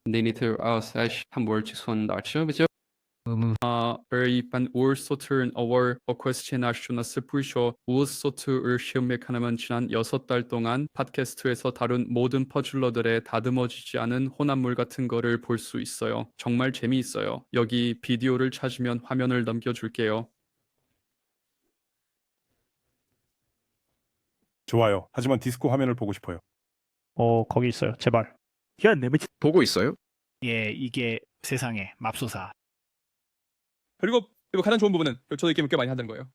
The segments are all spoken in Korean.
Die niet als een woordje van dazu, weet je? Pan 올소트는 5월 어퀘스티나슈나 스프쇼 우소트를 시험하면 지난 6달 동안 팟캐스트에서 다룬 모든 퍼즐러들의 다듬어지지 않은 혼합물 같은 거를 볼 수 있어요. 정말 재미있어요. 여기 비디오를 찾으면 화면을 넘겨줄게요. 좋아요. 하지만 디스코 화면을 보고 싶어요. 거기 있어요. 제발. 야, 내 미치. 보고 있어요? 예, 이게 세상에 맙소사. 그리고 가장 좋은 부분은 저도 게임 꽤 많이 하는 거예요.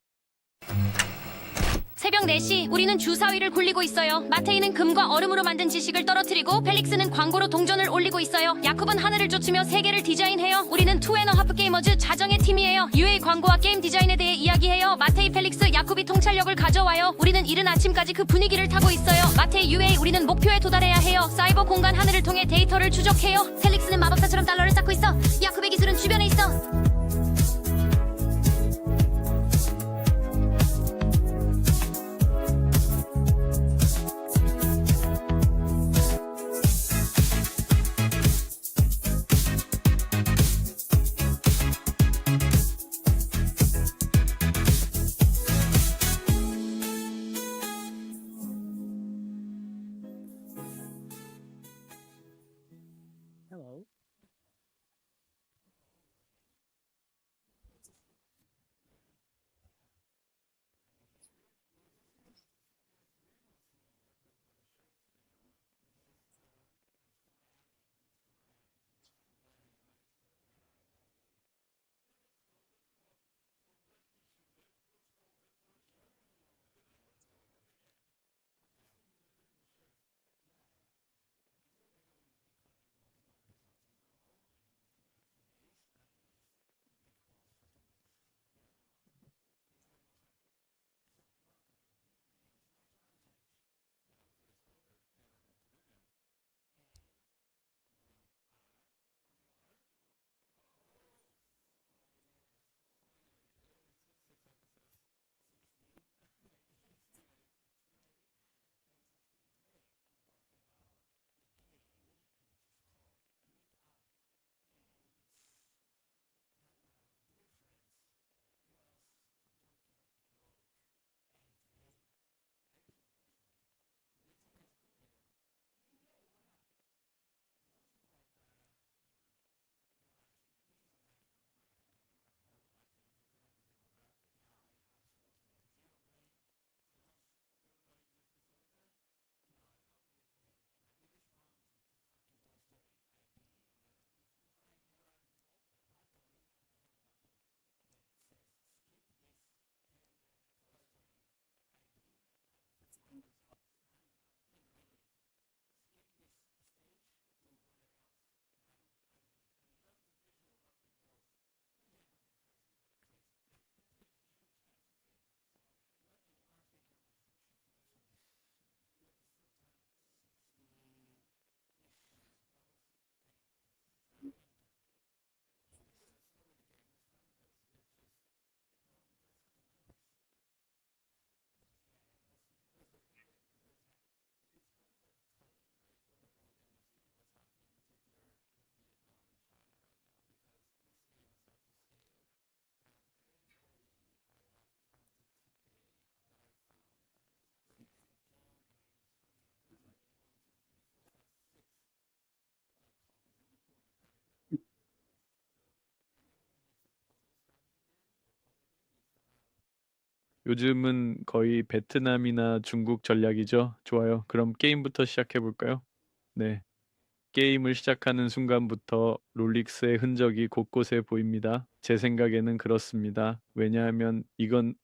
새벽 4시 우리는 주사위를 굴리고 있어요. 마테이는 금과 얼음으로 만든 지식을 떨어뜨리고 펠릭스는 광고로 동전을 올리고 있어요. 야콥은 하늘을 쫓으며 세계를 디자인해요. 우리는 투앤어하프 게이머즈 자정의 팀이에요. UA 광고와 게임 디자인에 대해 이야기해요. 마테이, 펠릭스, 야콥이 통찰력을 가져와요. 우리는 이른 아침까지 그 분위기를 타고 있어요. 마테이, UA 우리는 목표에 도달해야 해요. 사이버 공간 하늘을 통해 데이터를 추적해요. 펠릭스는 마법사처럼 달러를 쌓고 있어. 야콥의 기술은 주변에 있어. Hello. 요즘은 거의 베트남이나 중국 전략이죠. 좋아요. 그럼 게임부터 시작해 볼까요? 네. 게임을 시작하는 순간부터 롤릭스의 흔적이 곳곳에 보입니다. 제 생각에는 그렇습니다. 왜냐하면 이건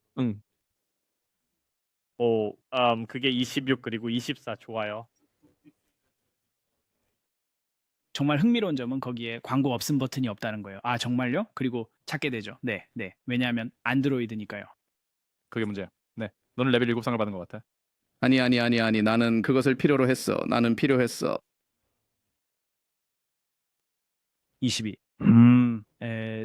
그게 26 그리고 24 좋아요. 정말 흥미로운 점은 거기에 광고 없음 버튼이 없다는 거예요. 아, 정말요? 그리고 찾게 되죠. 네, 네. 왜냐하면 안드로이드니까요. 그게 문제야. 네. 너는 레벨 7상을 받은 것 같아. 아니. 나는 그것을 필요로 했어. 나는 필요했어. 22.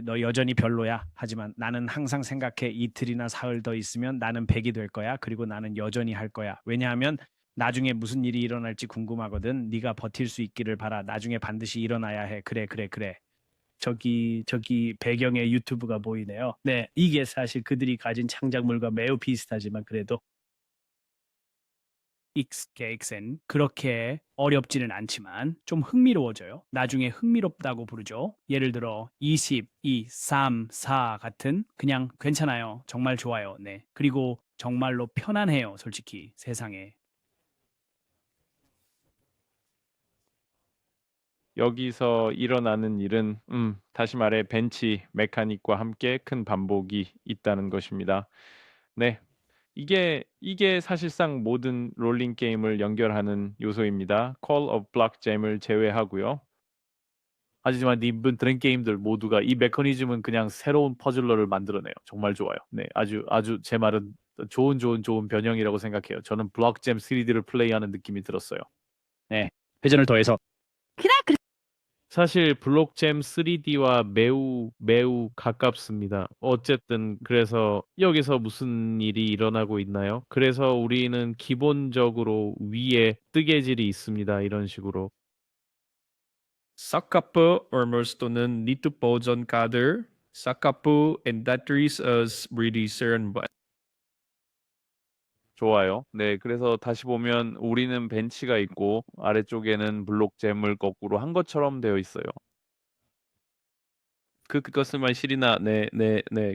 너 여전히 별로야. 하지만 나는 항상 생각해 이틀이나 사흘 더 있으면 나는 100이 될 거야. 그리고 나는 여전히 할 거야. 왜냐하면 나중에 무슨 일이 일어날지 궁금하거든. 네가 버틸 수 있기를 바라. 나중에 반드시 일어나야 해. 그래. 저기 배경에 유튜브가 보이네요. 네, 이게 사실 그들이 가진 창작물과 매우 비슷하지만 그래도 익스케익센 그렇게 어렵지는 않지만 좀 흥미로워져요. 나중에 흥미롭다고 부르죠. 예를 들어 20, 2, 3, 4 같은 그냥 괜찮아요. 정말 좋아요. 네. 그리고 정말로 편안해요. 솔직히 세상에. 여기서 일어나는 일은 다시 말해 벤치 메카닉과 함께 큰 반복이 있다는 것입니다. 네. 이게 사실상 모든 롤링 게임을 연결하는 요소입니다. Call of Blockjam을 제외하고요. 하지만 이분들은 게임들 모두가 이 메커니즘은 그냥 새로운 퍼즐러를 만들어내요. 정말 좋아요. 네, 아주 제 말은 좋은 변형이라고 생각해요. 저는 블록잼 3D를 플레이하는 느낌이 들었어요. 네. 회전을 더해서 사실 블록잼 3D와 매우 가깝습니다. 어쨌든 그래서 여기서 무슨 일이 일어나고 있나요? 그래서 우리는 기본적으로 위에 뜨개질이 있습니다. 이런 식으로. Sakapu ormos 또는 Nitu Pojon Kader, Sakapu and Datris as Bridi Seren 좋아요. 네, 그래서 다시 보면 우리는 벤치가 있고 아래쪽에는 블록잼을 거꾸로 한 것처럼 되어 있어요. 그것을만 실이나 네,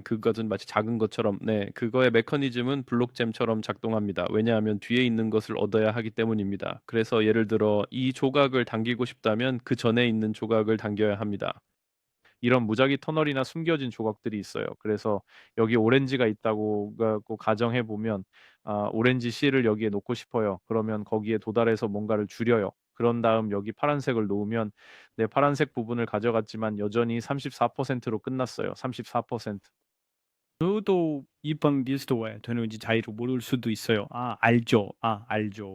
그것은 마치 작은 것처럼 그거의 메커니즘은 블록잼처럼 작동합니다. 왜냐하면 뒤에 있는 것을 얻어야 하기 때문입니다. 그래서 예를 들어 이 조각을 당기고 싶다면 그 전에 있는 조각을 당겨야 합니다. 이런 무작위 터널이나 숨겨진 조각들이 있어요. 그래서 여기 오렌지가 있다고 가정해 보면 오렌지 씨를 여기에 놓고 싶어요. 그러면 거기에 도달해서 뭔가를 줄여요. 그런 다음 여기 파란색을 놓으면 파란색 부분을 가져갔지만 여전히 34%로 끝났어요. 34%. 저도 이번 비슷해 되는지 자의로 모를 수도 있어요. 알죠.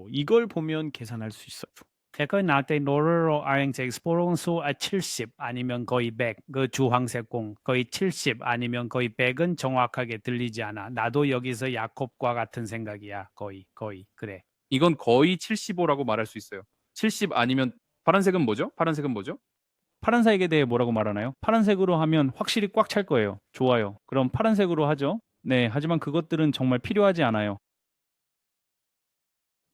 이걸 보면 계산할 수 있어요. 제가 나한테 노르로 아행색 스포롱수 70 아니면 거의 100, 그 주황색 공 거의 70 아니면 거의 100은 정확하게 들리지 않아. 나도 여기서 야콥과 같은 생각이야. 거의 그래. 이건 거의 75라고 말할 수 있어요. 70 아니면 파란색은 뭐죠? 파란색에 대해 뭐라고 말하나요? 파란색으로 하면 확실히 꽉 찰 거예요. 좋아요. 그럼 파란색으로 하죠. 네, 하지만 그것들은 정말 필요하지 않아요.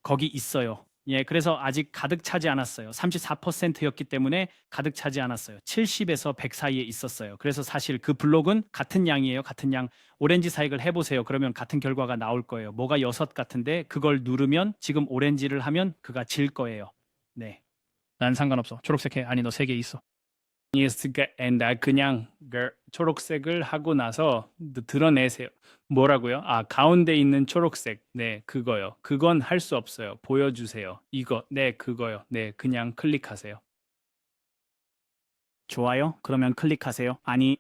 거기 있어요. 예, 그래서 아직 가득 차지 않았어요. 34%였기 때문에 가득 차지 않았어요. 70에서 100 사이에 있었어요. 그래서 사실 그 블록은 같은 양이에요. 같은 양. 오렌지 사익을 해보세요. 그러면 같은 결과가 나올 거예요. 뭐가 6 같은데 그걸 누르면 지금 오렌지를 하면 그가 질 거예요. 네. 난 상관없어. 초록색 해. 아니 너 3개 있어. 나 그냥 초록색을 하고 나서 드러내세요. 뭐라고요? 가운데 있는 초록색. 네, 그거요. 그건 할 수 없어요. 보여주세요. 이거. 네, 그거요. 네, 그냥 클릭하세요. 좋아요? 그러면 클릭하세요. 아니.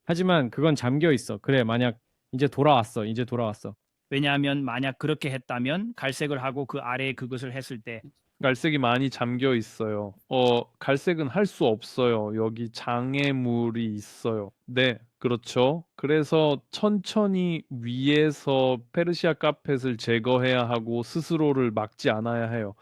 하지만 그건 잠겨 있어. 그래, 만약 이제 돌아왔어. 왜냐하면 만약 그렇게 했다면 갈색을 하고 그 아래에 그것을 했을 때 갈색이 많이 잠겨 있어요. 갈색은 할 수 없어요. 여기 장애물이 있어요. 네, 그렇죠. 그래서 천천히 위에서 페르시아 카펫을 제거해야 하고 스스로를 막지 않아야 해요.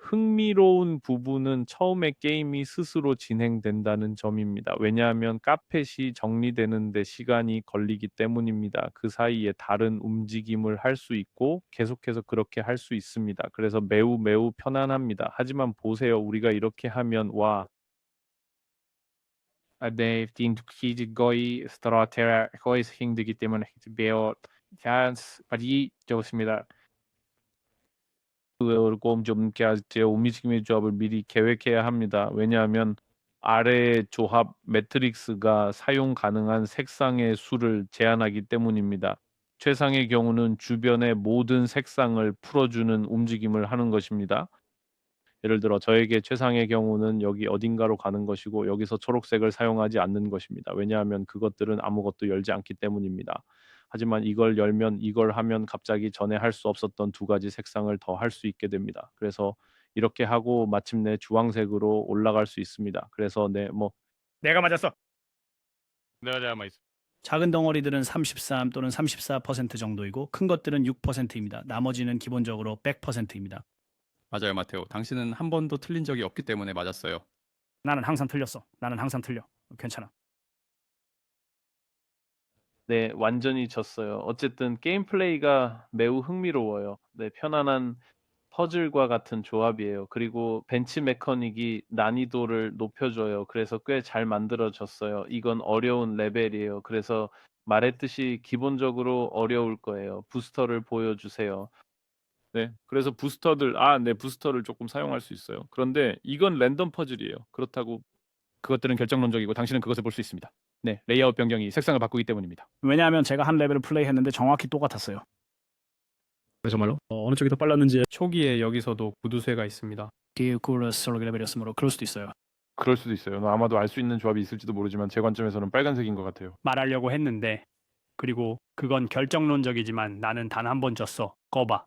흥미로운 부분은 처음에 게임이 스스로 진행된다는 점입니다. 왜냐하면 카펫이 정리되는 데 시간이 걸리기 때문입니다. 그 사이에 다른 움직임을 할 수 있고 계속해서 그렇게 할 수 있습니다. 그래서 매우 편안합니다. 하지만 보세요. 우리가 이렇게 하면 네, 딘두키지 거의 스트라테라 거의 힘들기 때문에 매우 찬스 좋습니다. 조금 좀 제 움직임의 조합을 미리 계획해야 합니다. 왜냐하면 아래 조합 매트릭스가 사용 가능한 색상의 수를 제한하기 때문입니다. 최상의 경우는 주변의 모든 색상을 풀어주는 움직임을 하는 것입니다. 예를 들어 저에게 최상의 경우는 여기 어딘가로 가는 것이고 여기서 초록색을 사용하지 않는 것입니다. 왜냐하면 그것들은 아무것도 열지 않기 때문입니다. 하지만 이걸 열면 이걸 하면 갑자기 전에 할 수 없었던 2가지 색상을 더 할 수 있게 됩니다. 그래서 이렇게 하고 마침내 주황색으로 올라갈 수 있습니다. 그래서 내가 맞았어. 내가 잘못 작은 덩어리들은 33 또는 34% 정도이고 큰 것들은 6%입니다. 나머지는 기본적으로 100%입니다. 맞아요, 마테오. 당신은 한 번도 틀린 적이 없기 때문에 맞았어요. 나는 항상 틀렸어. 나는 항상 틀려. 괜찮아. 네, 완전히 졌어요. 어쨌든 게임 플레이가 매우 흥미로워요. 네, 편안한 퍼즐과 같은 조합이에요. 그리고 벤치 메커닉이 난이도를 높여줘요. 그래서 꽤 잘 만들어졌어요. 이건 어려운 레벨이에요. 그래서 말했듯이 기본적으로 어려울 거예요. 부스터를 보여주세요. 네, 그래서 네, 부스터를 조금 사용할 수 있어요. 그런데 이건 랜덤 퍼즐이에요. 그렇다고 그것들은 결정론적이고 당신은 그것을 볼 수 있습니다. 네, 레이아웃 변경이 색상을 바꾸기 때문입니다. 왜냐하면 제가 한 레벨을 플레이했는데 정확히 똑같았어요. 정말로? 어느 쪽이 더 빨랐는지 초기에 여기서도 구두쇠가 있습니다. 디우쿠르스 레벨이었으므로 그럴 수도 있어요. 그럴 수도 있어요. 아마도 알 수 있는 조합이 있을지도 모르지만 제 관점에서는 빨간색인 것 같아요. 말하려고 했는데 그리고 그건 결정론적이지만 나는 단 한 번 졌어. 꺼봐.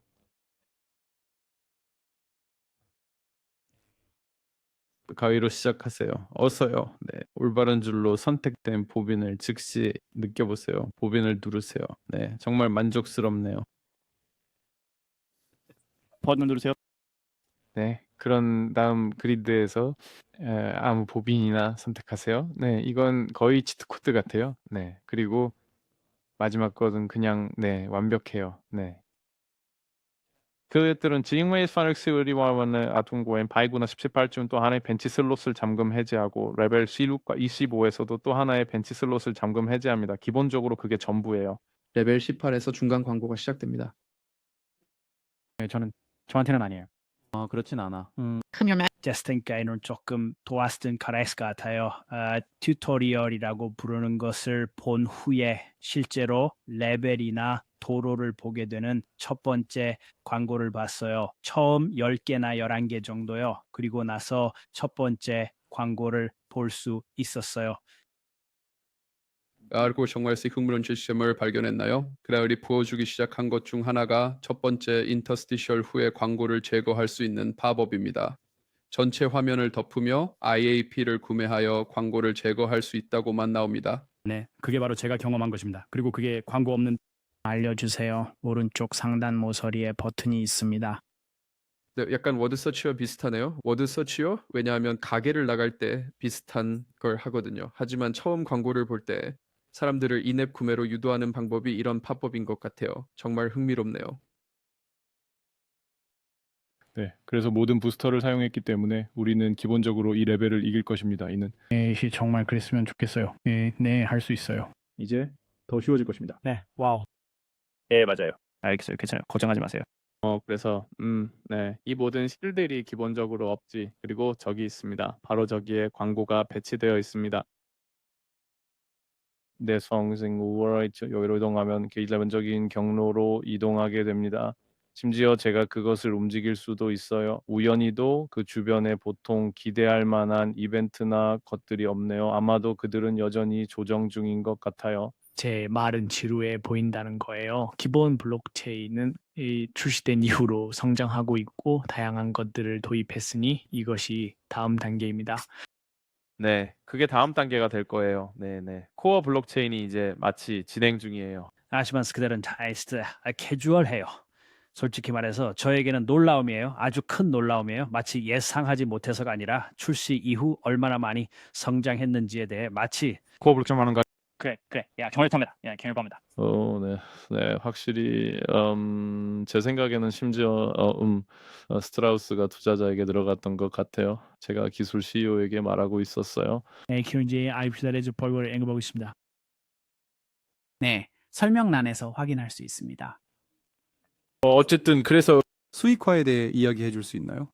가위로 시작하세요. 어서요. 네, 올바른 줄로 선택된 보빈을 즉시 느껴보세요. 보빈을 누르세요. 네, 정말 만족스럽네요. 버튼 누르세요. 네, 그런 다음 그리드에서 아무 보빈이나 선택하세요. 네, 이건 거의 치트 코드 같아요. 네, 그리고 마지막 것은 그냥 네, 완벽해요. 네. 그들은 지잉웨이 파렉스 의리와는 아동고엔 바이구나 17쯤 또 하나의 벤치 슬롯을 잠금 해제하고 레벨 16과 25에서도 또 하나의 벤치 슬롯을 잠금 해제합니다. 기본적으로 그게 전부예요. 레벨 18에서 중간 광고가 시작됩니다. 네, 저한테는 아니에요. 그렇진 않아. 제스틴가이는 조금 도와스든 카레스 같아요. 튜토리얼이라고 부르는 것을 본 후에 실제로 레벨이나 도로를 보게 되는 첫 번째 광고를 봤어요. 처음 10개나 11개 정도요. 그리고 나서 첫 번째 광고를 볼 수 있었어요. 알고 정말 흥미로운 시스템을 발견했나요? 그라울이 보여주기 시작한 것 중 하나가 첫 번째 인터스티셜 후에 광고를 제거할 수 있는 팝업입니다. 전체 화면을 덮으며 IAP를 구매하여 광고를 제거할 수 있다고만 나옵니다. 네, 그게 바로 제가 경험한 것입니다. 그리고 그게 광고 없는 알려주세요. 오른쪽 상단 모서리에 버튼이 있습니다. 네, 약간 워드 서치와 비슷하네요. 워드 서치요? 왜냐하면 가게를 나갈 때 비슷한 걸 하거든요. 하지만 처음 광고를 볼 때 사람들을 인앱 구매로 유도하는 방법이 이런 팝업인 것 같아요. 정말 흥미롭네요. 네, 그래서 모든 부스터를 사용했기 때문에 우리는 기본적으로 이 레벨을 이길 것입니다. 이는 네, 정말 그랬으면 좋겠어요. 네, 할 수 있어요. 이제 더 쉬워질 것입니다. 네, 와우. 네, 맞아요. 알겠어요. 괜찮아요. 걱정하지 마세요. 그래서 네, 이 모든 실들이 기본적으로 없지. 그리고 저기 있습니다. 바로 저기에 광고가 배치되어 있습니다. 내 성생 우월의 여기로 이동하면 기본적인 경로로 이동하게 됩니다. 심지어 제가 그것을 움직일 수도 있어요. 우연히도 그 주변에 보통 기대할 만한 이벤트나 것들이 없네요. 아마도 그들은 여전히 조정 중인 것 같아요. 제 말은 지루해 보인다는 거예요. 기본 블록체인은 출시된 이후로 성장하고 있고 다양한 것들을 도입했으니 이것이 다음 단계입니다. 네, 그게 다음 단계가 될 거예요. 네. 코어 블록체인이 이제 마치 진행 중이에요. 하지만 그들은 캐주얼해요. 솔직히 말해서 저에게는 놀라움이에요. 아주 큰 놀라움이에요. 마치 예상하지 못해서가 아니라 출시 이후 얼마나 많이 성장했는지에 대해 마치 코어 블록체인 하는 거. 그래. 야, 경험합니다. 네, 확실히 제 생각에는 심지어 스트라우스가 투자자에게 들어갔던 것 같아요. 제가 기술 CEO에게 말하고 있었어요. 현재 아이피달에즈 벌거를 앵겨보고 있습니다. 네, 설명란에서 확인할 수 있습니다. 어쨌든 그래서 수익화에 대해 이야기해 줄 수 있나요?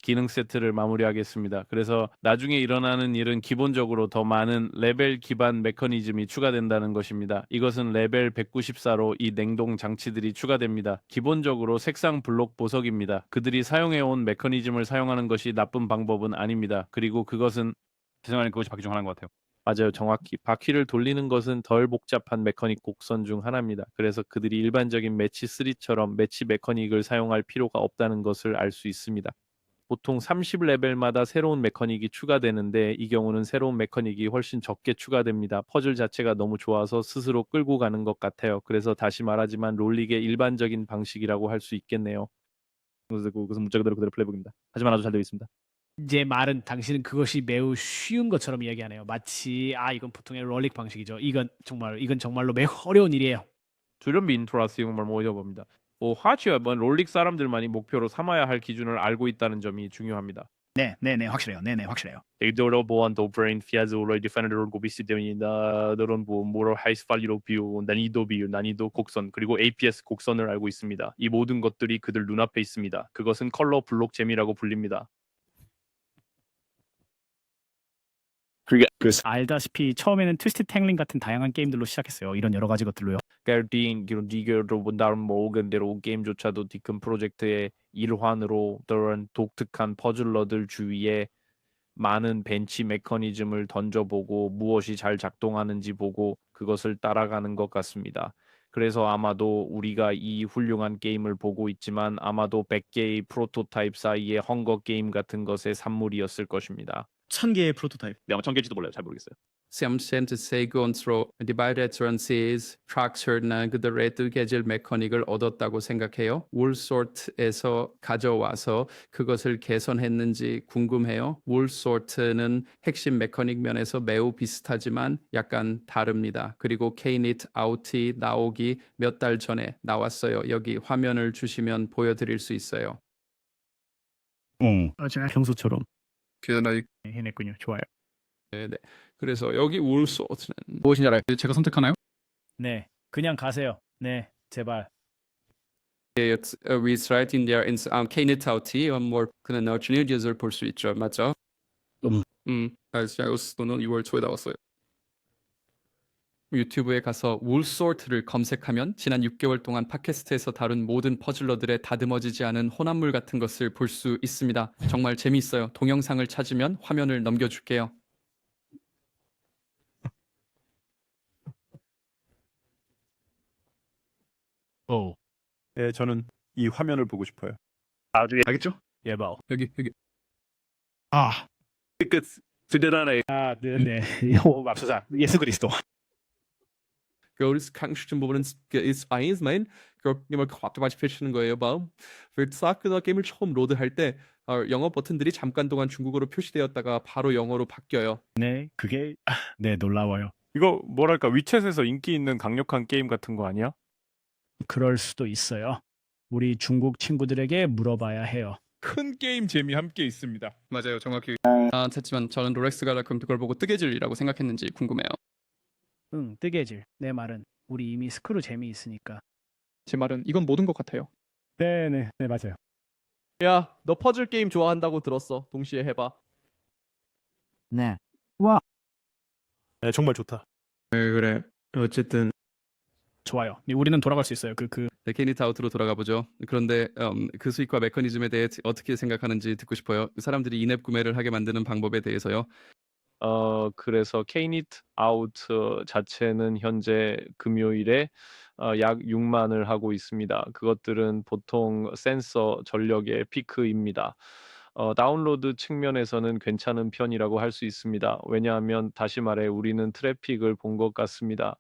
기능 세트를 마무리하겠습니다. 그래서 나중에 일어나는 일은 기본적으로 더 많은 레벨 기반 메커니즘이 추가된다는 것입니다. 이것은 레벨 194로 이 냉동 장치들이 추가됩니다. 기본적으로 색상 블록 보석입니다. 그들이 사용해온 메커니즘을 사용하는 것이 나쁜 방법은 아닙니다. 그리고 그것은 죄송하니 그것이 바퀴 중 하나인 것 같아요. 맞아요. 정확히 바퀴를 돌리는 것은 덜 복잡한 메커닉 곡선 중 하나입니다. 그래서 그들이 일반적인 매치 3처럼 매치 메커닉을 사용할 필요가 없다는 것을 알 수 있습니다. 보통 30레벨마다 새로운 메커닉이 추가되는데 이 경우는 새로운 메커닉이 훨씬 적게 추가됩니다. 퍼즐 자체가 너무 좋아서 스스로 끌고 가는 것 같아요. 그래서 다시 말하지만 롤릭의 일반적인 방식이라고 할 수 있겠네요. 그것은 문자 그대로 플레이북입니다. 하지만 아주 잘 되어 있습니다. 제 말은 당신은 그것이 매우 쉬운 것처럼 이야기하네요. 마치 이건 보통의 롤릭 방식이죠. 이건 정말로 매우 어려운 일이에요. 주름 인트라스용을 모여봅니다. 하지만 롤릭 사람들만이 목표로 삼아야 할 기준을 알고 있다는 점이 중요합니다. 네, 확실해요. 확실해요. Igdoro boando brain fiazolo defender 고비스됩니다. 너런 모로 하이스 발리로 비우 난이도 곡선 그리고 APS 곡선을 알고 있습니다. 이 모든 것들이 그들 눈앞에 있습니다. 그것은 컬러 블록 재미라고 불립니다. 알다시피 처음에는 트위스트 탱링 같은 다양한 게임들로 시작했어요. 이런 여러 가지 것들로요. 게르딘 디거로 본다는 모근대로 게임조차도 디큰 프로젝트의 일환으로 그런 독특한 퍼즐러들 주위에 많은 벤치 메커니즘을 던져보고 무엇이 잘 작동하는지 보고 그것을 따라가는 것 같습니다. 그래서 아마도 우리가 이 훌륭한 게임을 보고 있지만 아마도 100개의 프로토타입 사이의 헝거 게임 같은 것의 산물이었을 것입니다. 1000개의 프로토타입. 네, 아마 1000개일지도 몰라요. 잘 모르겠어요. 시험센트 세이건트로 디바이레트런시즈 프락처나 그들의 뜨개질 메커닉을 얻었다고 생각해요. 울소트에서 가져와서 그것을 개선했는지 궁금해요. 울소트는 핵심 메커닉 면에서 매우 비슷하지만 약간 다릅니다. 그리고 케이닛 아웃이 나오기 몇 달 전에 나왔어요. 여기 화면을 주시면 보여드릴 수 있어요. 제가 평소처럼 그러나 해냈군요. 좋아요. 네. 그래서 여기 울소트는 무엇인지 알아요? 제가 선택하나요? 네, 그냥 가세요. 네, 제발. It's right in there in Knet Auti more 그는 junior user 볼 수 있죠, 맞죠? 아이오스도는 6월 초에 나왔어요. 유튜브에 가서 울소트를 검색하면 지난 6개월 동안 팟캐스트에서 다룬 모든 퍼즐러들의 다듬어지지 않은 혼합물 같은 것을 볼 수 있습니다. 정말 재미있어요. 동영상을 찾으면 화면을 넘겨줄게요. 네, 저는 이 화면을 보고 싶어요. 알겠죠? 예바오. 여기. 네. 맙소사. 예수 그리스도. Goes 강추 부분은 is Eisman 그걸 갑자기 펼치는 거예요. 바움. 사크나 게임을 처음 로드할 때 영어 버튼들이 잠깐 동안 중국어로 표시되었다가 바로 영어로 바뀌어요. 네, 그게 놀라워요. 이거 뭐랄까 위챗에서 인기 있는 강력한 게임 같은 거 아니야? 그럴 수도 있어요. 우리 중국 친구들에게 물어봐야 해요. 큰 게임 재미 함께 있습니다. 맞아요, 정확히. 하지만 저는 롤렉스가 그걸 보고 뜨개질이라고 생각했는지 궁금해요. 뜨개질. 내 말은 우리 이미 스크루 재미있으니까. 제 말은 이건 모든 것 같아요. 네, 맞아요. 야, 너 퍼즐 게임 좋아한다고 들었어. 동시에 해봐. 네. 네, 정말 좋다. 그래. 어쨌든 좋아요. 우리는 돌아갈 수 있어요. 케이닛 아웃으로 돌아가 보죠. 그런데 그 수익과 메커니즘에 대해 어떻게 생각하는지 듣고 싶어요. 사람들이 인앱 구매를 하게 만드는 방법에 대해서요. 그래서 케이닛 아웃 자체는 현재 금요일에 약 6만을 하고 있습니다. 그것들은 보통 센서 전력의 피크입니다. 다운로드 측면에서는 괜찮은 편이라고 할 수 있습니다. 왜냐하면 다시 말해 우리는 트래픽을 본 것 같습니다.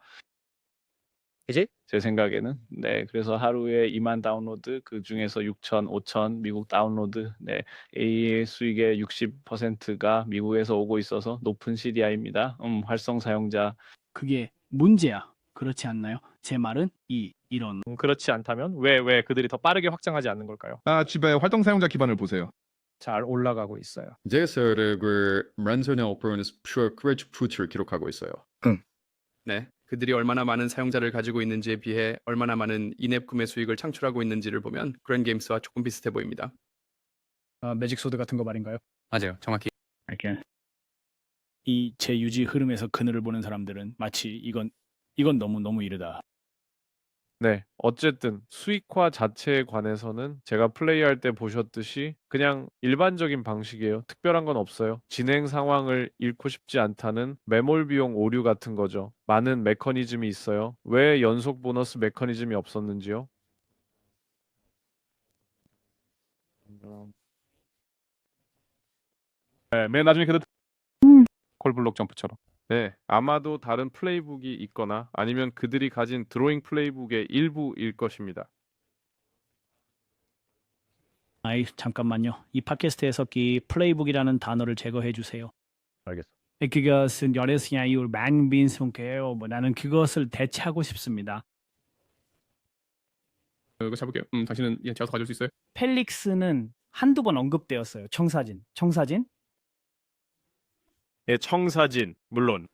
이제? 제 생각에는. 네, 그래서 하루에 2만 다운로드, 그 중에서 6천, 5천 미국 다운로드. 네, A의 수익의 60%가 미국에서 오고 있어서 높은 CDI입니다. 활성 사용자. 그게 문제야. 그렇지 않나요? 제 말은 이런. 그렇지 않다면 왜 그들이 더 빠르게 확장하지 않는 걸까요? 집에 활동 사용자 기반을 보세요. 잘 올라가고 있어요. 제스를 랜선의 오퍼는 pure courage 푸트를 기록하고 있어요. 네. 그들이 얼마나 많은 사용자를 가지고 있는지에 비해 얼마나 많은 인앱 구매 수익을 창출하고 있는지를 보면 그랜 게임스와 조금 비슷해 보입니다. 매직 소드 같은 거 말인가요? 맞아요. 정확히. 이 제유지 흐름에서 그늘을 보는 사람들은 마치 이건 너무 이르다. 네, 어쨌든 수익화 자체에 관해서는 제가 플레이할 때 보셨듯이 그냥 일반적인 방식이에요. 특별한 건 없어요. 진행 상황을 잃고 싶지 않다는 매몰 비용 오류 같은 거죠. 많은 메커니즘이 있어요. 왜 연속 보너스 메커니즘이 없었는지요? 네, 맨 나중에 콜블록 점프처럼. 네, 아마도 다른 플레이북이 있거나 아니면 그들이 가진 드로잉 플레이북의 일부일 것입니다. 아이, 잠깐만요. 이 팟캐스트에서 이 플레이북이라는 단어를 제거해 주세요. 알겠어. 그것은 열애스냐 이후 망빈송케요. 나는 그것을 대체하고 싶습니다. 이거 잡을게요. 당신은 제가 가질 수 있어요? 펠릭스는 한두 번 언급되었어요. 청사진? 예, 청사진 물론.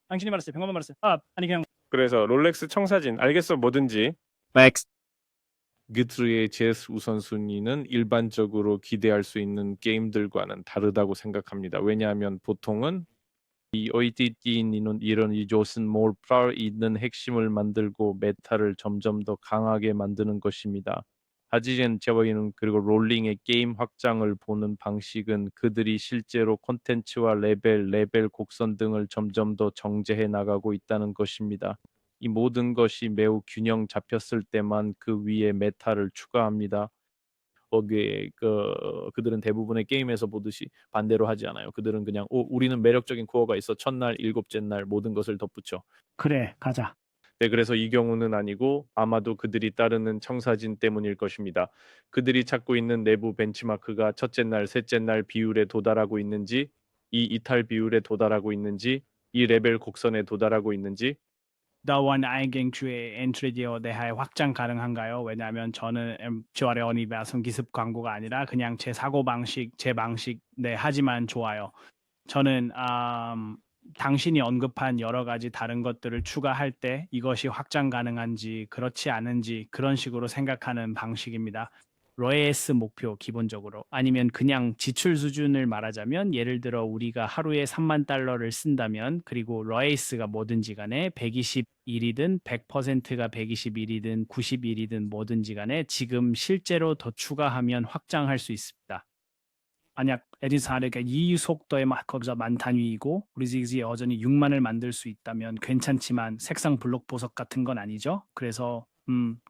당신이 말했어요. 병원만 말했어요. 아니 그냥 그래서 롤렉스 청사진 알겠어 뭐든지. 맥스. 그들의 제스 우선순위는 일반적으로 기대할 수 있는 게임들과는 다르다고 생각합니다. 왜냐하면 보통은 이 OTT는 이런 이조슨 몰프라 있는 핵심을 만들고 메타를 점점 더 강하게 만드는 것입니다. 하지만 저희는 그리고 롤링의 게임 확장을 보는 방식은 그들이 실제로 콘텐츠와 레벨 곡선 등을 점점 더 정제해 나가고 있다는 것입니다. 이 모든 것이 매우 균형 잡혔을 때만 그 위에 메타를 추가합니다. 거기에 그들은 대부분의 게임에서 보듯이 반대로 하지 않아요. 그들은 그냥 우리는 매력적인 코어가 있어 첫날, 일곱째 날 모든 것을 덧붙여. 그래 가자. 네, 그래서 이 경우는 아니고 아마도 그들이 따르는 청사진 때문일 것입니다. 그들이 찾고 있는 내부 벤치마크가 첫째 날, 셋째 날 비율에 도달하고 있는지, 이 이탈 비율에 도달하고 있는지, 이 레벨 곡선에 도달하고 있는지. 다원 아이갱주의 엔트리디어 대하에 확장 가능한가요? 왜냐하면 저는 저의 어니베아성 기습 광고가 아니라 그냥 제 사고방식, 제 방식 하지만 좋아요. 저는 당신이 언급한 여러 가지 다른 것들을 추가할 때 이것이 확장 가능한지 그렇지 않은지 그런 식으로 생각하는 방식입니다. ROAS 목표 기본적으로 아니면 그냥 지출 수준을 말하자면 예를 들어 우리가 하루에 3만 달러를 쓴다면 그리고 ROAS가 뭐든지 간에 121이든 100%가 121이든 91이든 뭐든지 간에 지금 실제로 더 추가하면 확장할 수 있습니다. 만약 에디사르가 이 속도에 거기서 만 단위이고 우리 지금 여전히 6만을 만들 수 있다면 괜찮지만 색상 블록 보석 같은 건 아니죠. 그래서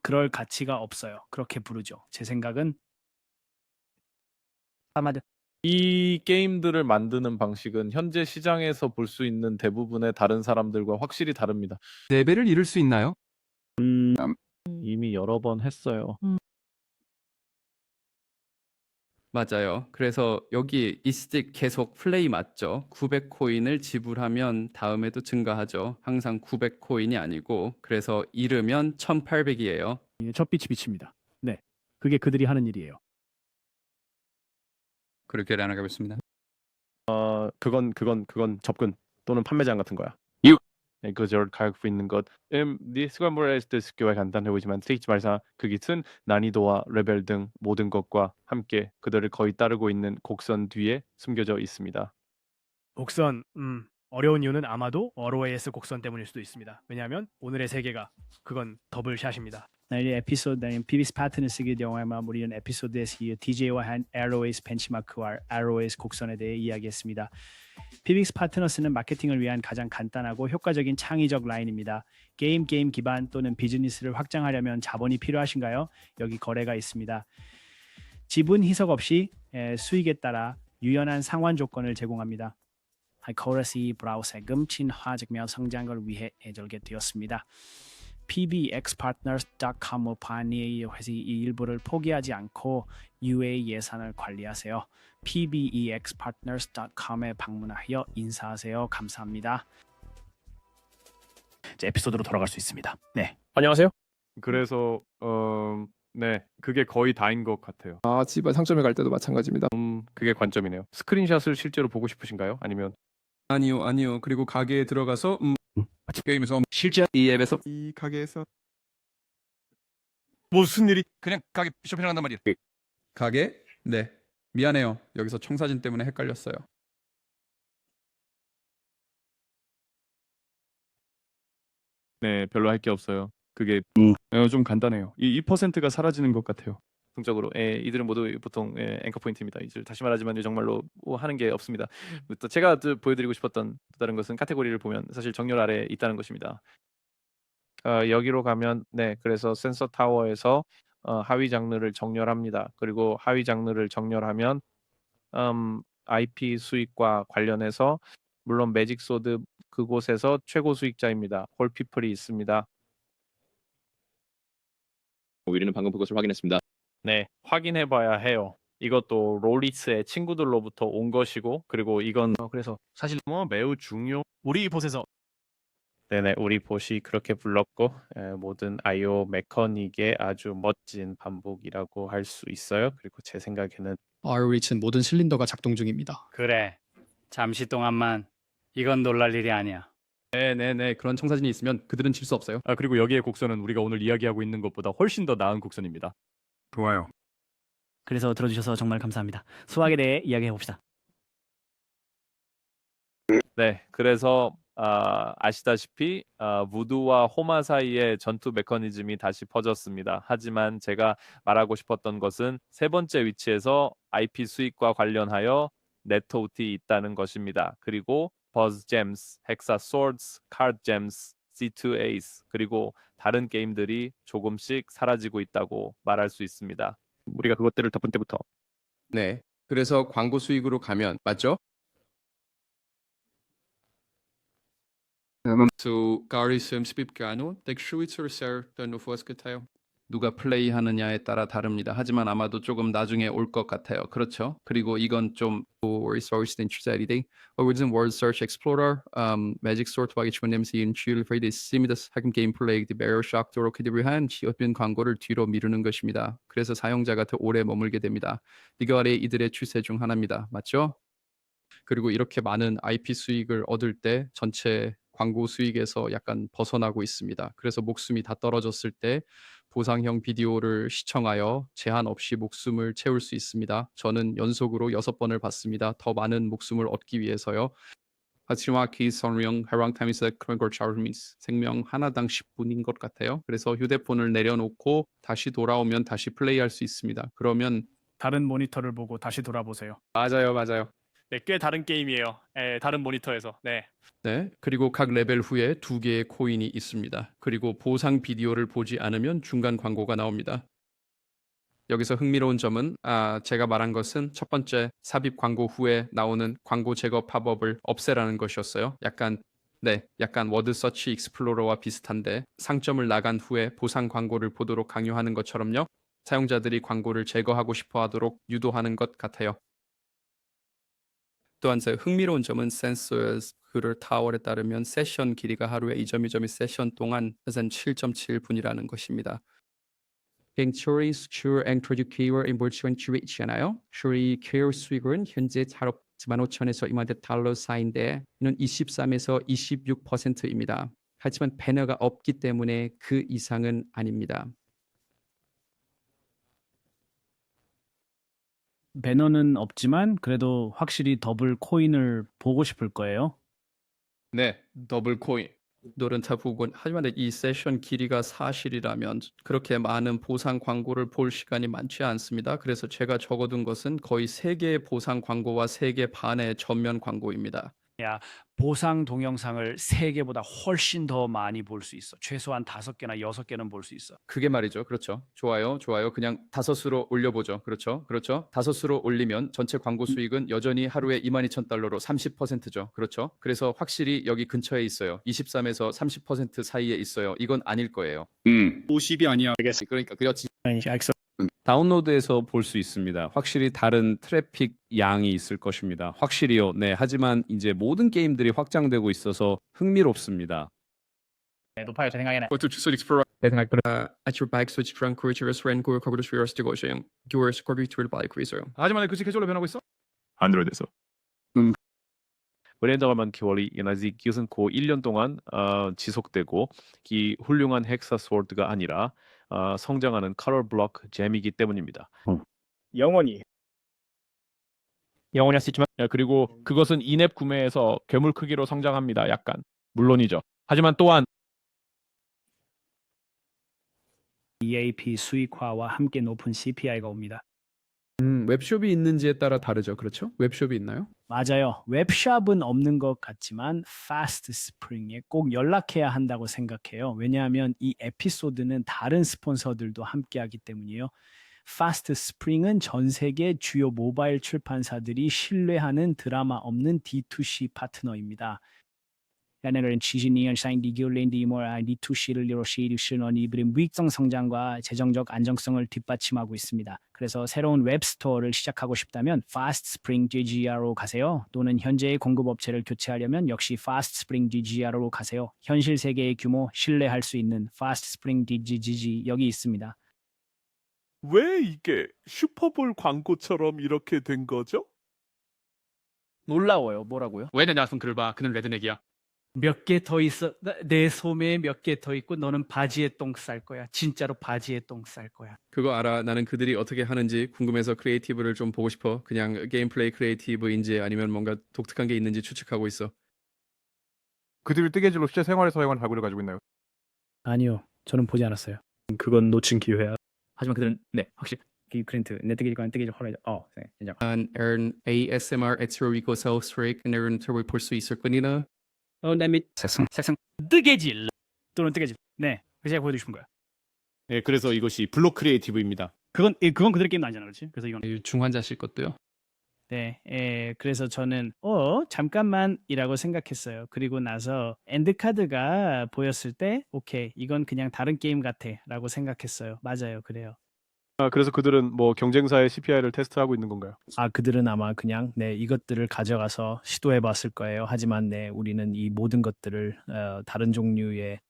그럴 가치가 없어요. 그렇게 부르죠. 제 생각은 아마도 이 게임들을 만드는 방식은 현재 시장에서 볼 수 있는 대부분의 다른 사람들과 확실히 다릅니다. 레벨을 이룰 수 있나요? 이미 여러 번 했어요. 맞아요. 그래서 여기 이 스틱 계속 플레이 맞죠? 900코인을 지불하면 다음에도 증가하죠. 항상 900코인이 아니고 그래서 잃으면 1800이에요. 첫 빛이 비칩니다. 네, 그게 그들이 하는 일이에요. 그렇게 나눠가고 있습니다. 그건 접근 또는 판매장 같은 거야. 그걸 갖고 있는 것. 디스커버리스트 스퀘어가 간단해 보이지만 스테이지 말상 그 깃은 난이도와 레벨 등 모든 것과 함께 그들을 거의 따르고 있는 곡선 뒤에 숨겨져 있습니다. 곡선, 어려운 이유는 아마도 ROAS 곡선 때문일 수도 있습니다. 왜냐하면 오늘의 세계가 그건 더블샷입니다. 이 에피소드, PBX 파트너 쓰기 경우에 우리는 에피소드에서 DJ와 한 ROAS 벤치마크와 ROAS 곡선에 대해 이야기했습니다. PBX 파트너스는 마케팅을 위한 가장 간단하고 효과적인 창의적 라인입니다. 게임 기반 또는 비즈니스를 확장하려면 자본이 필요하신가요? 여기 거래가 있습니다. 지분 희석 없이 수익에 따라 유연한 상환 조건을 제공합니다. 코러시 브라우스의 금친화 증명 성장을 위해 애절되었습니다. pbxpartners.com 판이의 이 일부를 포기하지 않고 UA 예산을 관리하세요. pbxpartners.com에 방문하여 인사하세요. 감사합니다. 이제 에피소드로 돌아갈 수 있습니다. 네. 안녕하세요. 그래서 네, 그게 거의 다인 것 같아요. 집안 상점에 갈 때도 마찬가지입니다. 그게 관점이네요. 스크린샷을 실제로 보고 싶으신가요? 아니면 아니요. 그리고 가게에 들어가서 게임에서 실제 이 앱에서 이 가게에서 무슨 일이? 그냥 가게 쇼핑을 한단 말이야. 가게? 네. 미안해요. 여기서 청사진 때문에 헷갈렸어요. 네, 별로 할 게 없어요. 그게 좀 간단해요. 이 2%가 사라지는 것 같아요. 통적으로 이들은 모두 보통 앵커 포인트입니다. 이제 다시 말하지만 정말로 하는 게 없습니다. 또 제가 보여드리고 싶었던 또 다른 것은 카테고리를 보면 사실 정렬 아래에 있다는 것입니다. 여기로 가면 그래서 센서 타워에서 하위 장르를 정렬합니다. 그리고 하위 장르를 정렬하면 IP 수익과 관련해서 물론 매직 소드 그곳에서 최고 수익자입니다. 홀피플이 있습니다. 우리는 방금 그것을 확인했습니다. 네, 확인해 봐야 해요. 이것도 롤리스의 친구들로부터 온 것이고 그리고 이건 그래서 사실 매우 중요. 우리 곳에서 네네, 우리 봇이 그렇게 불렀고 모든 IO 메커닉의 아주 멋진 반복이라고 할 수 있어요. 그리고 제 생각에는 ROH는 모든 실린더가 작동 중입니다. 그래. 잠시 동안만 이건 놀랄 일이 아니야. 네네네. 그런 청사진이 있으면 그들은 질 수 없어요. 아, 그리고 여기의 곡선은 우리가 오늘 이야기하고 있는 것보다 훨씬 더 나은 곡선입니다. 좋아요. 그래서 들어주셔서 정말 감사합니다. 수학에 대해 이야기해 봅시다. 네, 그래서 아시다시피 무드와 호마 사이의 전투 메커니즘이 다시 퍼졌습니다. 하지만 제가 말하고 싶었던 것은 세 번째 위치에서 IP 수익과 관련하여 네트워크가 있다는 것입니다. 그리고 버즈 잼스, 헥사 소드스, 카드 잼스, C2 에이스 그리고 다른 게임들이 조금씩 사라지고 있다고 말할 수 있습니다. 우리가 그것들을 덮은 때부터 네. 그래서 광고 수익으로 가면 맞죠? So 가리즘 스핍가노 덱슈위츠르셀 더누프스 같아요. 누가 플레이하느냐에 따라 다릅니다. 하지만 아마도 조금 나중에 올 것 같아요. 그렇죠? 그리고 이건 좀 Resource Interested Origin World Search Explorer Magic Sword 하기 좋은 냄새인 줄 프레이드 있습니다. 하금 게임 플레이 베어 샥 도로키드리한 지어빈 광고를 뒤로 미루는 것입니다. 그래서 사용자가 더 오래 머물게 됩니다. 이거 아래 이들의 추세 중 하나입니다. 맞죠? 그리고 이렇게 많은 IP 수익을 얻을 때 전체 광고 수익에서 약간 벗어나고 있습니다. 그래서 목숨이 다 떨어졌을 때 보상형 비디오를 시청하여 제한 없이 목숨을 채울 수 있습니다. 저는 연속으로 6번을 봤습니다. 더 많은 목숨을 얻기 위해서요. 하치마키 선령 해랑타임스 그런 걸 차르미스 생명 하나당 10분인 것 같아요. 그래서 휴대폰을 내려놓고 다시 돌아오면 다시 플레이할 수 있습니다. 그러면 다른 모니터를 보고 다시 돌아보세요. 맞아요. 네, 꽤 다른 게임이에요. 다른 모니터에서. 네. 네, 그리고 각 레벨 후에 2개의 코인이 있습니다. 그리고 보상 비디오를 보지 않으면 중간 광고가 나옵니다. 여기서 흥미로운 점은 제가 말한 것은 첫 번째 삽입 광고 후에 나오는 광고 제거 팝업을 없애라는 것이었어요. 약간 워드 서치 익스플로러와 비슷한데 상점을 나간 후에 보상 광고를 보도록 강요하는 것처럼요. 사용자들이 광고를 제거하고 싶어 하도록 유도하는 것 같아요. 또한 흥미로운 점은 센서스 그를 타월에 따르면 세션 길이가 하루에 2.2 세션 동안 7.7분이라는 것입니다. 갱초리 수출 앵트로듀케이어 인볼치원치에 있잖아요. 슈리 케어 수익은 현재 자업 15,000에서 2만 달러 사이인데 이는 23에서 26%입니다. 하지만 배너가 없기 때문에 그 이상은 아닙니다. 배너는 없지만 그래도 확실히 더블 코인을 보고 싶을 거예요. 네, 더블 코인. 노른타 부분 하지만 이 세션 길이가 사실이라면 그렇게 많은 보상 광고를 볼 시간이 많지 않습니다. 그래서 제가 적어둔 것은 거의 3개의 보상 광고와 3개 반의 전면 광고입니다. 야, 보상 동영상을 3개보다 훨씬 더 많이 볼 수 있어. 최소한 5개나 6개는 볼 수 있어. 그게 말이죠. 그렇죠. 좋아요. 그냥 5수로 올려보죠. 그렇죠. 5수로 올리면 전체 광고 수익은 여전히 하루에 22,000달러로 30%죠. 그렇죠. 그래서 확실히 여기 근처에 있어요. 23에서 30% 사이에 있어요. 이건 아닐 거예요. 50이 아니야. 그러니까 그렇지. 다운로드에서 볼 수 있습니다. 확실히 다른 트래픽 양이 있을 것입니다. 확실히요. 네, 하지만 이제 모든 게임들이 확장되고 있어서 흥미롭습니다. 네, 높아요. 제 생각에는. 내 생각으로 아치로 바이크 스위치 프랑 쿠리처스 렌고 거기로 스위어스 되고 있어요. 교회에서 거기를 바이크 있어요. 하지만 그 캐주얼로 변하고 있어? 안드로이드에서. 브랜드가만 기월이 에너지 기승 고 1년 동안 지속되고 이 훌륭한 헥사 스워드가 아니라 성장하는 컬러 블록 잼이기 때문입니다. 영원히 할 수 있지만 그리고 그것은 인앱 구매에서 괴물 크기로 성장합니다. 약간 물론이죠. 하지만 또한 EAP 수익화와 함께 높은 CPI가 옵니다. 웹숍이 있는지에 따라 다르죠. 그렇죠? 웹숍이 있나요? 맞아요. 웹샵은 없는 것 같지만 파스트 스프링에 꼭 연락해야 한다고 생각해요. 왜냐하면 이 에피소드는 다른 스폰서들도 함께하기 때문이에요. 파스트 스프링은 전 세계 주요 모바일 출판사들이 신뢰하는 드라마 없는 D2C 파트너입니다. 야네는 지진이언 사인디 기울랜디모어 D2C를 이루시는 이들은 무익성 성장과 재정적 안정성을 뒷받침하고 있습니다. 그래서 새로운 웹스토어를 시작하고 싶다면 Fast Spring GGR로 가세요. 또는 현재의 공급업체를 교체하려면 역시 Fast Spring GGR로 가세요. 현실 세계의 규모 신뢰할 수 있는 Fast Spring GGG 여기 있습니다. 왜 이게 슈퍼볼 광고처럼 이렇게 된 거죠? 놀라워요. 뭐라고요? 왜 내 나선 글을 봐? 그는 레드넥이야. 몇 개 더 있어. 내 소매에 몇 개 더 있고 너는 바지에 똥 쌀 거야. 진짜로 바지에 똥 쌀 거야. 그거 알아. 나는 그들이 어떻게 하는지 궁금해서 크리에이티브를 좀 보고 싶어. 그냥 게임 플레이 크리에이티브인지 아니면 뭔가 독특한 게 있는지 추측하고 있어. 그들이 뜨개질로 실제 생활에서 사용하는 발굴을 가지고 있나요? 아니요. 저는 보지 않았어요. 그건 놓친 기회야. 하지만 그들은 확실히 크린트 네뜨기관 뜨기를 허락해. 진짜. Earn ASMR 에트로이고 서스트레이크 내는 트를 볼수 있을 거니나. 및 색상. 뜨개질 또는 뜨개질. 네, 제가 보여드리고 싶은 거야. 네, 그래서 이것이 블록 크리에이티브입니다. 그건 그들의 게임도 아니잖아, 그렇지? 그래서 이건 중환자실 것도요. 네, 그래서 저는 잠깐만이라고 생각했어요. 그리고 나서 엔드 카드가 보였을 때 오케이, 이건 그냥 다른 게임 같아라고 생각했어요. 맞아요, 그래요. 그래서 그들은 뭐 경쟁사의 CPI를 테스트하고 있는 건가요? 그들은 아마 그냥 이것들을 가져가서 시도해 봤을 거예요. 하지만 우리는 이 모든 것들을 다른 종류의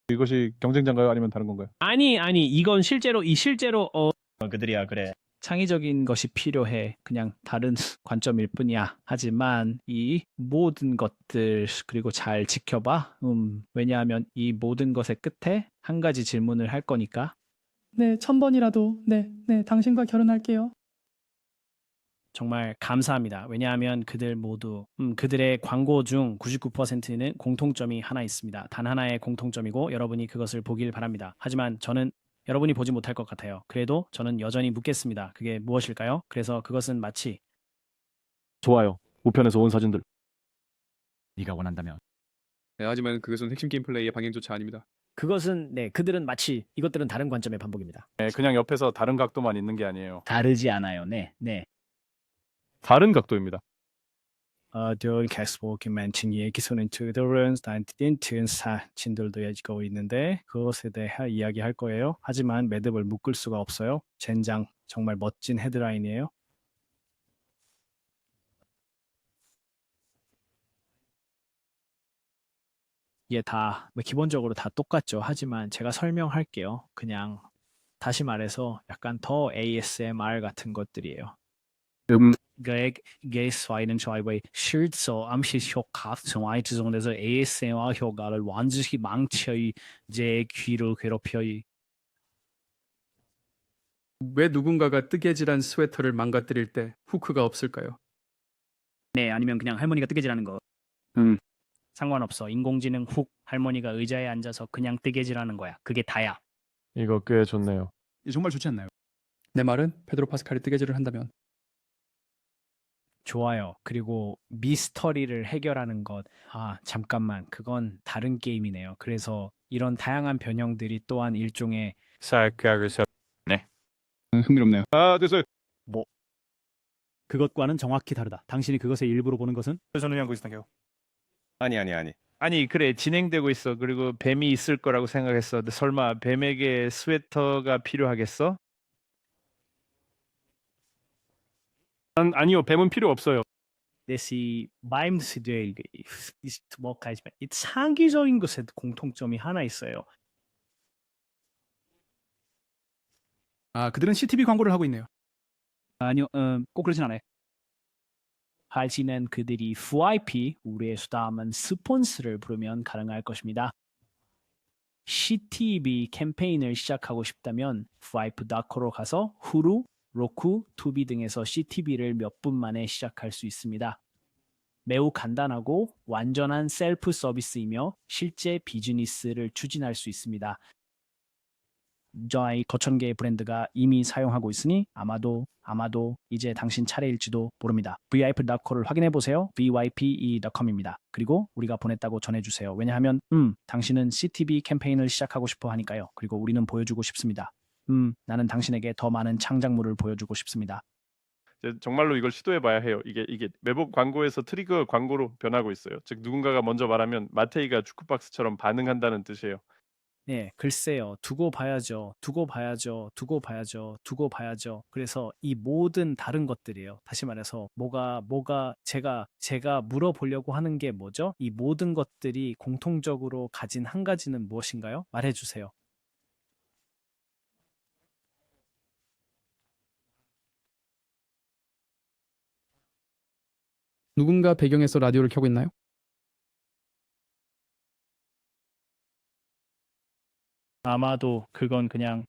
이것이 경쟁자인가요? 아니면 다른 건가요? 아니 이건 실제로 그들이야 그래. 창의적인 것이 필요해. 그냥 다른 관점일 뿐이야. 하지만 이 모든 것들 그리고 잘 지켜봐. 왜냐하면 이 모든 것의 끝에 한 가지 질문을 할 거니까. 네, 1000번이라도 당신과 결혼할게요. 정말 감사합니다. 왜냐하면 그들 모두 그들의 광고 중 99%는 공통점이 하나 있습니다. 단 하나의 공통점이고 여러분이 그것을 보길 바랍니다. 하지만 저는 여러분이 보지 못할 것 같아요. 그래도 저는 여전히 묻겠습니다. 그게 무엇일까요? 그래서 그것은 마치 좋아요. 우편에서 온 사진들. 네가 원한다면. 네, 하지만 그것은 핵심 게임 플레이의 방향조차 아닙니다. 그것은 그들은 마치 이것들은 다른 관점의 반복입니다. 네, 그냥 옆에서 다른 각도만 있는 게 아니에요. 다르지 않아요. 네. 다른 각도입니다. 들 캐스보기 만층의 기소는 투더런 단티딘튼 사진들도 여지고 있는데 그것에 대해 이야기할 거예요. 하지만 매듭을 묶을 수가 없어요. 젠장 정말 멋진 헤드라인이에요. 다 기본적으로 다 똑같죠. 하지만 제가 설명할게요. 그냥 다시 말해서 약간 더 ASMR 같은 것들이에요. 게스와이는 저희의 실서 암시 효과 정말 지정돼서 ASMR 효과를 완전히 망쳐이 제 귀를 괴롭혀이. 왜 누군가가 뜨개질한 스웨터를 망가뜨릴 때 후크가 없을까요? 네, 아니면 그냥 할머니가 뜨개질하는 거. 상관없어. 인공지능 훅 할머니가 의자에 앉아서 그냥 뜨개질하는 거야. 그게 다야. 이거 꽤 좋네요. 정말 좋지 않나요? 내 말은 페드로 파스칼이 뜨개질을 한다면. 좋아요. 그리고 미스터리를 해결하는 것. 잠깐만. 그건 다른 게임이네요. 그래서 이런 다양한 변형들이 또한 일종의 네. 흥미롭네요. 됐어요. 그것과는 정확히 다르다. 당신이 그것의 일부로 보는 것은? 저는 그냥 거기서 당겨요. 아니 그래 진행되고 있어. 그리고 뱀이 있을 거라고 생각했어. 근데 설마 뱀에게 스웨터가 필요하겠어? 아니요. 뱀은 필요 없어요. 이 마임스들 이 창의적인 것에 공통점이 하나 있어요. 그들은 CTV 광고를 하고 있네요. 아니요, 꼭 그러진 않아요. 하지만 그들이 VIP 우리의 수다만 스폰서를 부르면 가능할 것입니다. CTV 캠페인을 시작하고 싶다면 VIP.co로 가서 후루, roku, 투비 등에서 CTV를 몇 분 만에 시작할 수 있습니다. 매우 간단하고 완전한 셀프 서비스이며 실제 비즈니스를 추진할 수 있습니다. 저희 거천 개의 브랜드가 이미 사용하고 있으니 아마도 이제 당신 차례일지도 모릅니다. VIP.co를 확인해 보세요. vype.com입니다. 그리고 우리가 보냈다고 전해주세요. 왜냐하면 당신은 CTV 캠페인을 시작하고 싶어 하니까요. 그리고 우리는 보여주고 싶습니다. 나는 당신에게 더 많은 창작물을 보여주고 싶습니다. 정말로 이걸 시도해봐야 해요. 이게 매복 광고에서 트리거 광고로 변하고 있어요. 즉 누군가가 먼저 말하면 마테이가 주크박스처럼 반응한다는 뜻이에요. 네, 글쎄요. 두고 봐야죠. 두고 봐야죠. 두고 봐야죠. 두고 봐야죠. 그래서 이 모든 다른 것들이에요. 다시 말해서 뭐가 제가 물어보려고 하는 게 뭐죠? 이 모든 것들이 공통적으로 가진 한 가지는 무엇인가요? 말해주세요. 누군가 배경에서 라디오를 켜고 있나요? 아마도 그건 그냥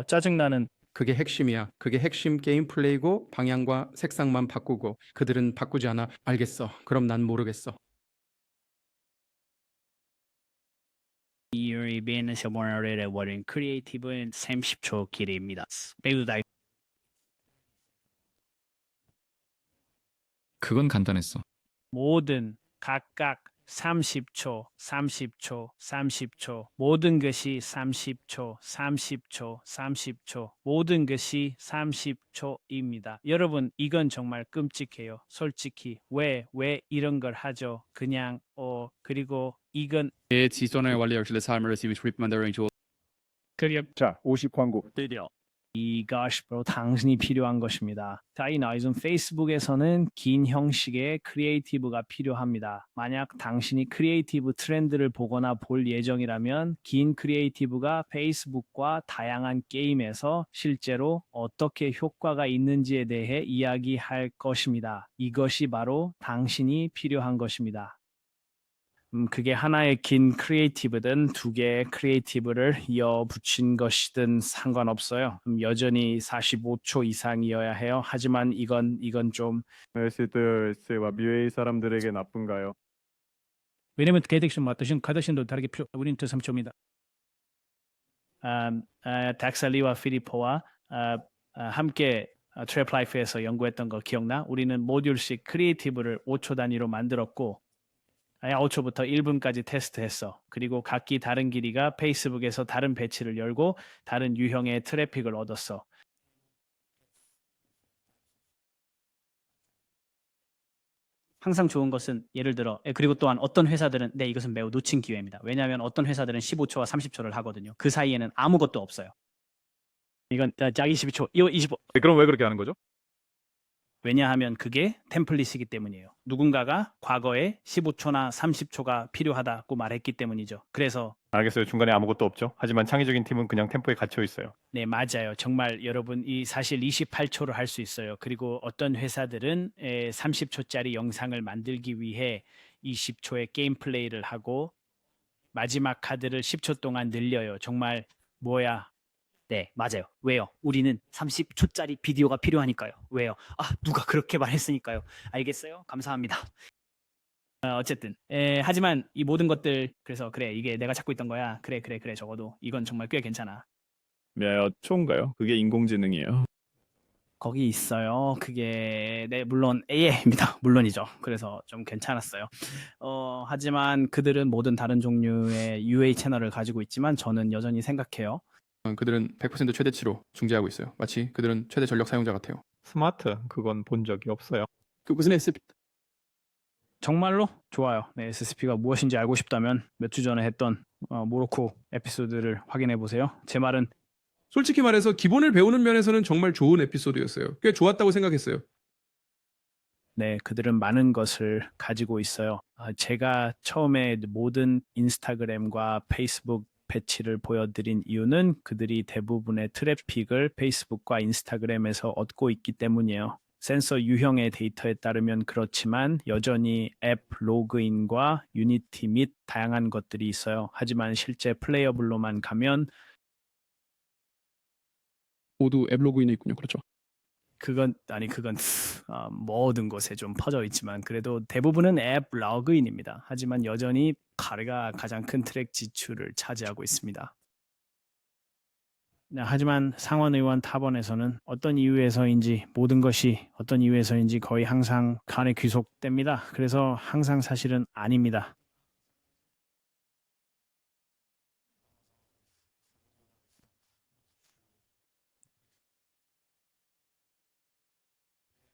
짜증나는 그게 핵심이야. 그게 핵심 게임 플레이고 방향과 색상만 바꾸고 그들은 바꾸지 않아. 알겠어. 그럼 난 모르겠어. 이율이 비엔에서 모나레를 원인 크리에이티브는 30초 길이입니다. 매우 다 그건 간단했어. 모든 각각 30초, 30초, 30초, 모든 것이 30초, 30초, 30초, 모든 것이 30초입니다. 여러분, 이건 정말 끔찍해요. 솔직히 왜 이런 걸 하죠? 그냥 그리고 이건 Die Sonne var Learsle Salmer Receive Trip Mandering Tool. 자, 50 광고 드디어 이것이 바로 당신이 필요한 것입니다. 자, 이 나이즘 페이스북에서는 긴 형식의 크리에이티브가 필요합니다. 만약 당신이 크리에이티브 트렌드를 보거나 볼 예정이라면 긴 크리에이티브가 페이스북과 다양한 게임에서 실제로 어떻게 효과가 있는지에 대해 이야기할 것입니다. 이것이 바로 당신이 필요한 것입니다. 그게 하나의 긴 크리에이티브든 두 개의 크리에이티브를 이어 붙인 것이든 상관없어요. 여전히 45초 이상이어야 해요. 하지만 이건 좀 SDS와 뮤에이 사람들에게 나쁜가요? 왜냐면 개덱션 맡으신 가드신도 다르게 필요. 우리는 3초입니다. 닥살리와 피리포와 함께 트랩 라이프에서 연구했던 거 기억나? 우리는 모듈씩 크리에이티브를 5초 단위로 만들었고 5초부터 1분까지 테스트했어. 그리고 각기 다른 길이가 페이스북에서 다른 배치를 열고 다른 유형의 트래픽을 얻었어. 항상 좋은 것은 예를 들어 그리고 또한 어떤 회사들은 이것은 매우 놓친 기회입니다. 왜냐하면 어떤 회사들은 15초와 30초를 하거든요. 그 사이에는 아무것도 없어요. 이건 짝 22초, 이거 25. 그럼 왜 그렇게 하는 거죠? 왜냐하면 그게 템플릿이기 때문이에요. 누군가가 과거에 15초나 30초가 필요하다고 말했기 때문이죠. 그래서 알겠어요. 중간에 아무것도 없죠. 하지만 창의적인 팀은 그냥 템포에 갇혀 있어요. 네, 맞아요. 정말 여러분 사실 28초로 할 수 있어요. 그리고 어떤 회사들은 30초짜리 영상을 만들기 위해 20초의 게임 플레이를 하고 마지막 카드를 10초 동안 늘려요. 정말 뭐야? 네, 맞아요. 왜요? 우리는 30초짜리 비디오가 필요하니까요. 왜요? 누가 그렇게 말했으니까요. 알겠어요? 감사합니다. 어쨌든 하지만 이 모든 것들 그래서 그래 이게 내가 찾고 있던 거야. 그래 적어도 이건 정말 꽤 괜찮아. 몇 초인가요? 그게 인공지능이에요. 거기 있어요. 그게 물론 AI입니다. 물론이죠. 그래서 좀 괜찮았어요. 하지만 그들은 모든 다른 종류의 UA 채널을 가지고 있지만 저는 여전히 생각해요. 그들은 100% 최대치로 중재하고 있어요. 마치 그들은 최대 전력 사용자 같아요. 스마트 그건 본 적이 없어요. 그것은 SCP. 정말로 좋아요. 네, SCP가 무엇인지 알고 싶다면 몇 주 전에 했던 모로코 에피소드를 확인해 보세요. 제 말은 솔직히 말해서 기본을 배우는 면에서는 정말 좋은 에피소드였어요. 꽤 좋았다고 생각했어요. 네, 그들은 많은 것을 가지고 있어요. 제가 처음에 모든 인스타그램과 페이스북 배치를 보여드린 이유는 그들이 대부분의 트래픽을 페이스북과 인스타그램에서 얻고 있기 때문이에요. 센서 유형의 데이터에 따르면 그렇지만 여전히 앱 로그인과 유니티 및 다양한 것들이 있어요. 하지만 실제 플레이어블로만 가면 모두 앱 로그인에 있군요. 그렇죠. 그건 모든 곳에 좀 퍼져 있지만 그래도 대부분은 앱 로그인입니다. 하지만 여전히 카르가 가장 큰 트랙 지출을 차지하고 있습니다. 하지만 상원의원 타번에서는 어떤 이유에서인지 모든 것이 어떤 이유에서인지 거의 항상 칸에 귀속됩니다. 그래서 항상 사실은 아닙니다.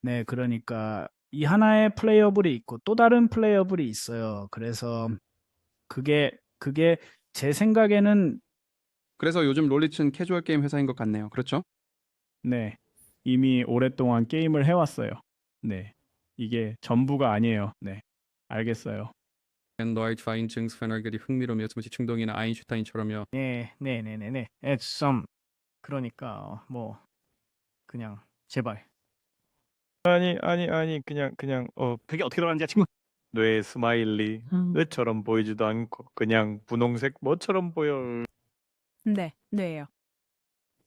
네, 그러니까 이 하나의 플레이어블이 있고 또 다른 플레이어블이 있어요. 그래서 그게 제 생각에는 그래서 요즘 롤리츠는 캐주얼 게임 회사인 것 같네요. 그렇죠? 네, 이미 오랫동안 게임을 해왔어요. 네, 이게 전부가 아니에요. 네, 알겠어요. Neuer Einstiegsfan에게 흥미로우며 zum 충동이나 아인슈타인처럼요. 네. 그러니까 뭐 그냥 제발. 아니 그냥 그게 어떻게 돌아가는지 친구. 뇌 스마일리 뇌처럼 보이지도 않고 그냥 분홍색 뭐처럼 보여. 네, 뇌예요.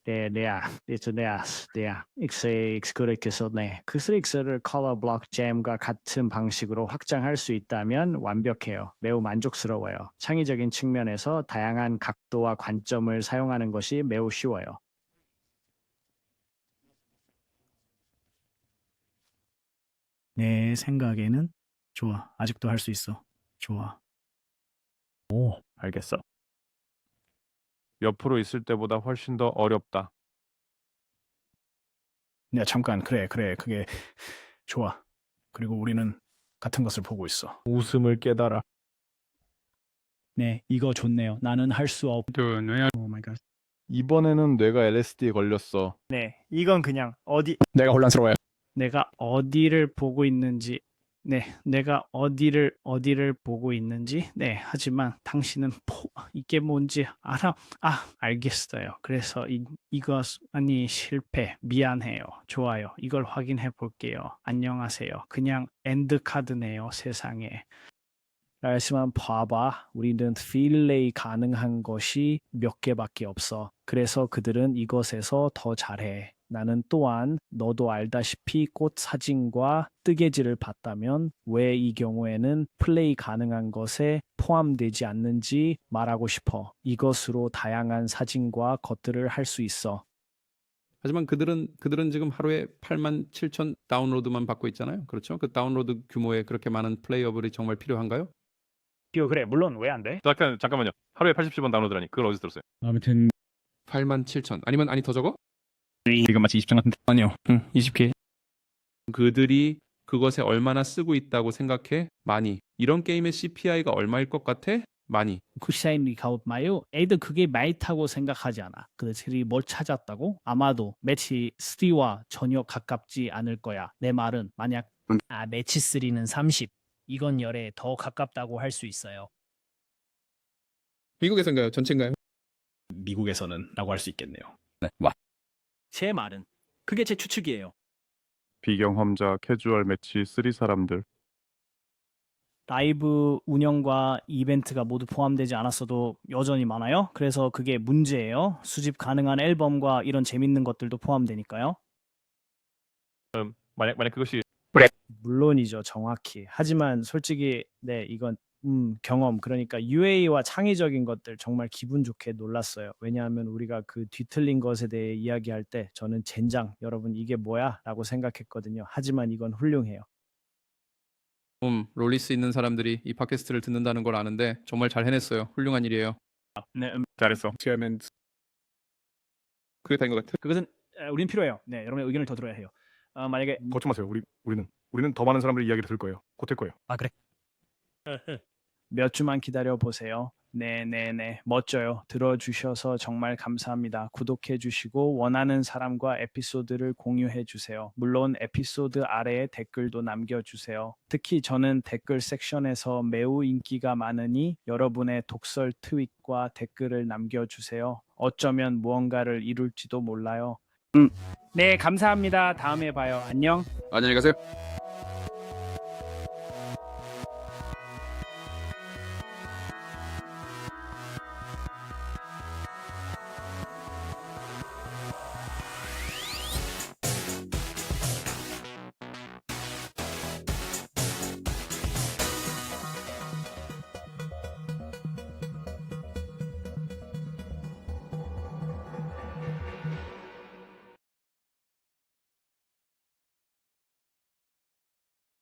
XX에서 네, XX를 컬러 블록잼과 같은 방식으로 확장할 수 있다면 완벽해요. 매우 만족스러워요. 창의적인 측면에서 다양한 각도와 관점을 사용하는 것이 매우 쉬워요. 내 생각에는 좋아. 아직도 할 수 있어. 좋아. 오, 알겠어. 옆으로 있을 때보다 훨씬 더 어렵다. 야, 잠깐. 그래. 그게 좋아. 그리고 우리는 같은 것을 보고 있어. 웃음을 깨달아. 네, 이거 좋네요. 나는 할 수 없. 오 마이 갓. 이번에는 뇌가 LSD에 걸렸어. 네, 이건 그냥 내가 혼란스러워요. 내가 어디를 보고 있는지. 네, 내가 어디를 보고 있는지. 네, 하지만 당신은 이게 뭔지 알아? 알겠어요. 그래서 이거 아니 실패. 미안해요. 좋아요. 이걸 확인해 볼게요. 안녕하세요. 그냥 엔드 카드네요. 세상에. 하지만 봐봐. 우리는 필레이 가능한 것이 몇 개밖에 없어. 그래서 그들은 이것에서 더 잘해. 나는 또한 너도 알다시피 꽃 사진과 뜨개질을 봤다면 왜 이 경우에는 플레이 가능한 것에 포함되지 않는지 말하고 싶어. 이것으로 다양한 사진과 것들을 할 수 있어. 하지만 그들은 지금 하루에 87,000 다운로드만 받고 있잖아요. 그렇죠? 그 다운로드 규모에 그렇게 많은 플레이어블이 정말 필요한가요? 그래, 물론 왜 안 돼? 잠깐만요. 하루에 87번 다운로드라니 그걸 어디서 들었어요? 아무튼 87,000 아니 더 적어? 이거 마치 20장 같은데. 아니요. 20개. 그들이 그것에 얼마나 쓰고 있다고 생각해? 많이. 이런 게임의 CPI가 얼마일 것 같아? 많이. 쿠샤인이 가웃마요. 애들 그게 많다고 생각하지 않아. 그들이 뭘 찾았다고? 아마도 매치 3와 전혀 가깝지 않을 거야. 내 말은 만약 매치 3는 30. 이건 열에 더 가깝다고 할 수 있어요. 미국에선가요? 전체인가요? 미국에서는 라고 할 수 있겠네요. 네. 제 말은 그게 제 추측이에요. 비경험자 캐주얼 매치 3 사람들. 라이브 운영과 이벤트가 모두 포함되지 않았어도 여전히 많아요. 그래서 그게 문제예요. 수집 가능한 앨범과 이런 재밌는 것들도 포함되니까요. 만약 그것이 물론이죠, 정확히. 하지만 솔직히 네, 이건 경험. 그러니까 UA와 창의적인 것들 정말 기분 좋게 놀랐어요. 왜냐하면 우리가 그 뒤틀린 것에 대해 이야기할 때 저는 젠장, 여러분 이게 뭐야? 라고 생각했거든요. 하지만 이건 훌륭해요. 롤리스 있는 사람들이 이 팟캐스트를 듣는다는 걸 아는데 정말 잘 해냈어요. 훌륭한 일이에요. 네, 잘했어. 그게 다인 것 같아. 그것은 우린 필요해요. 네, 여러분의 의견을 더 들어야 해요. 만약에 걱정 마세요. 우리는 더 많은 사람들의 이야기를 들을 거예요. 곧 될 거예요. 그래. 몇 주만 기다려 보세요. 네, 멋져요. 들어주셔서 정말 감사합니다. 구독해 주시고 원하는 사람과 에피소드를 공유해 주세요. 물론 에피소드 아래에 댓글도 남겨주세요. 특히 저는 댓글 섹션에서 매우 인기가 많으니 여러분의 독설 트윗과 댓글을 남겨주세요. 어쩌면 무언가를 이룰지도 몰라요. 네, 감사합니다. 다음에 봐요. 안녕. 안녕히 가세요.